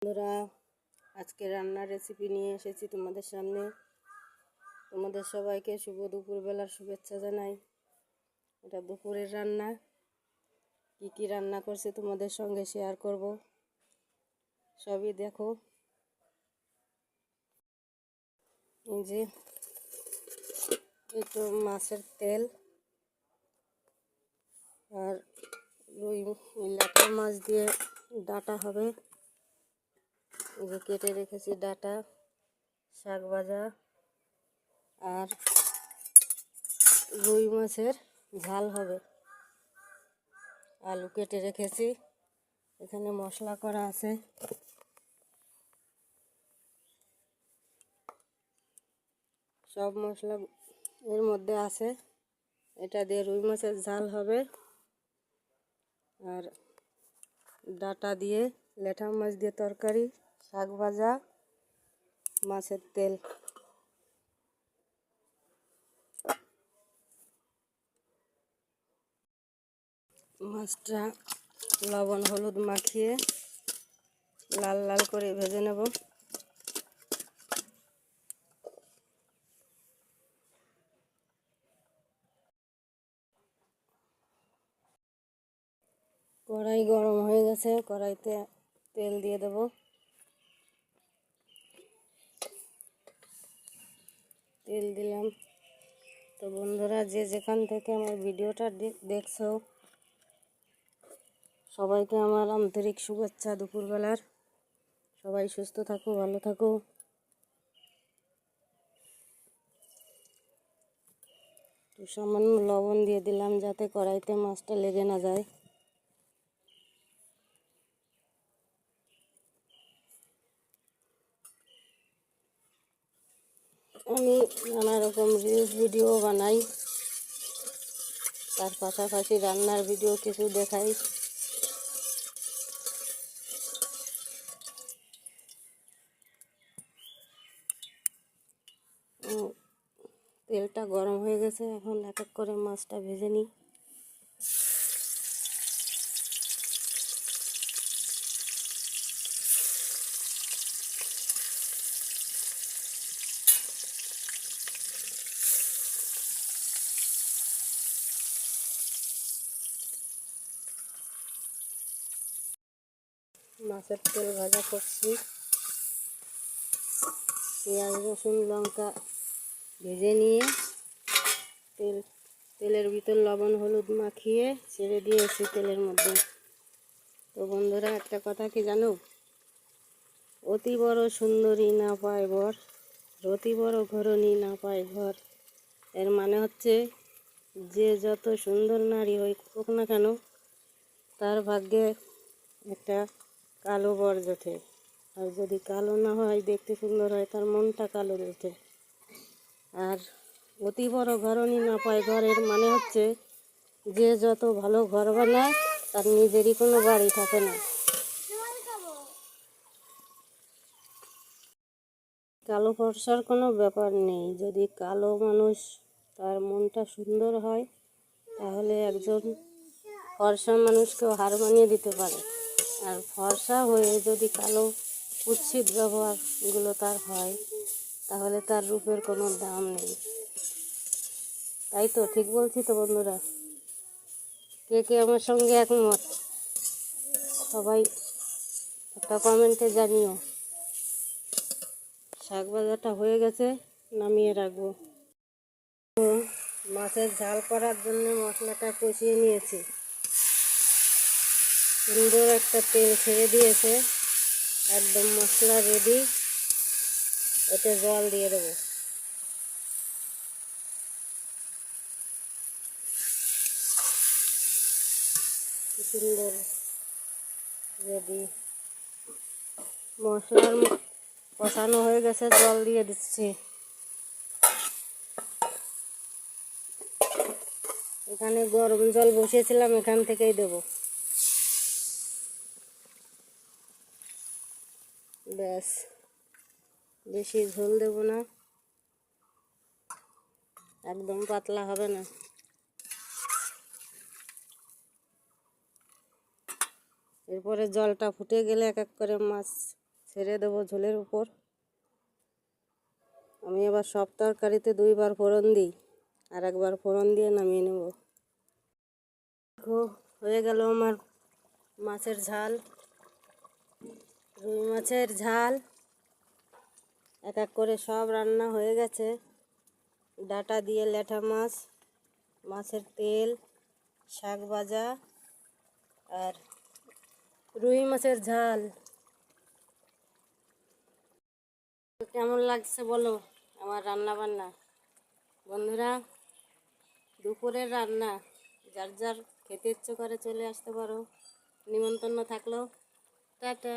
বন্ধুরা, আজকে রান্নার রেসিপি নিয়ে এসেছি তোমাদের সামনে। তোমাদের সবাইকে শুভ দুপুরবেলার শুভেচ্ছা জানাই। এটা দুপুরের রান্না। কি রান্না করছি তোমাদের সঙ্গে শেয়ার করব, সবই দেখো। এই যে একটু মাছের তেল আর রুই ল্যাটা মাছ দিয়ে ডাঁটা হবে। এই যে কেটে রেখেছি ডাঁটা, শাক ভাজা আর রুই মাছের ঝাল হবে। আলু কেটে রেখেছি, এখানে মশলা করা আছে। সব মশলা এর মধ্যে আছে। এটা দিয়ে রুই মাছের ঝাল হবে আর ডাঁটা দিয়ে ল্যাটা মাছ দিয়ে তরকারি, শাক ভাজা, মাছের তেল। মাছটা লবণ হলুদ মাখিয়ে লাল লাল করে ভেজে নেব। কড়াই গরম হয়ে গেছে, কড়াইতে তেল দিয়ে দেব। তেল দিলাম। তো বন্ধুরা, যে যেখান থেকে আমার ভিডিওটা দেখছো, সবাইকে আমার আন্তরিক শুভেচ্ছা দুপুরবেলার। সবাই সুস্থ থাকো, ভালো থাকো। তো সামান্য লবণ দিয়ে দিলাম যাতে কড়াইতে মাছটা লেগে না যায়। আমি নানা রকম রিলস ভিডিও বানাই, তার পাশাপাশি রান্নার ভিডিও কিছু দেখাই। তেলটা গরম হয়ে গেছে, এখন এক এক করে মাছটা ভেজে নিই। মাছের তেল ভাজা করছি। পেঁয়াজ রসুন লঙ্কা ভেজে নিয়ে তেলের ভিতর লবণ হলুদ মাখিয়ে ছেড়ে দিয়েছি তেলের মধ্যে। তো বন্ধুরা, একটা কথা কি জানো? অতি বড় সুন্দরী না পায় বর, অতি বড় ঘরণী না পায় ঘর। এর মানে হচ্ছে, যে যত সুন্দর নারী হোক না কেন, তার ভাগ্যে একটা কালো বর জোটে। আর যদি কালো না হয়, দেখতে সুন্দর হয়, তার মনটা কালো জোটে। আর অতি বড় ঘরণী না পায় ঘরের মানে হচ্ছে, যে যত ভালো ঘর বানায়, তার নিজেরই কোনো বাড়ি থাকে না। কালো ফর্সার কোনো ব্যাপার নেই। যদি কালো মানুষ, তার মনটা সুন্দর হয়, তাহলে একজন ফর্সা মানুষকেও হার মানিয়ে দিতে পারে। আর ফর্সা হয়ে যদি কালো কুৎসিত ব্যবহারগুলো তার হয়, তাহলে তার রূপের কোনো দাম নেই। তাই তো, ঠিক বলছি তো বন্ধুরা? কে কে আমার সঙ্গে একমত, সবাই একটা কমেন্টে জানিও। শাক ভাজাটা হয়ে গেছে, নামিয়ে রাখবো। মাছের ঝাল করার জন্য মশলাটা কষিয়ে নিয়েছি। সুন্দর একটা তেল ছেড়ে দিয়েছে, একদম মশলা রেডি। এতে জল দিয়ে দেবো। সুন্দর রেডি। মশলার কষানো হয়ে গেছে, জল দিয়ে দিচ্ছি। এখানে গরম জল বসিয়েছিলাম, এখান থেকেই দেব। ব্যাস, বেশি ঝোল দেব না, একদম পাতলা হবে না। এরপরে জলটা ফুটে গেলে এক এক করে মাছ ছেড়ে দেবো ঝোলের উপর। আমি আবার সব তরকারিতে 2বার ফোড়ন দিই, আর একবার ফোড়ন দিয়ে নামিয়ে নেব। দেখো হয়ে গেল আমার মাছের ঝাল, রুই মাছের ঝাল। এক এক করে সব রান্না হয়ে গেছে। ডাঁটা দিয়ে ল্যাঠা মাছ, মাছের তেল, শাক ভাজা আর রুই মাছের ঝাল। কেমন লাগছে বলো আমার রান্না বান্না? বন্ধুরা, দুপুরের রান্না, যার যার খেতে ইচ্ছে করে চলে আসতে পারো, নিমন্ত্রণ থাকলো। টাটা।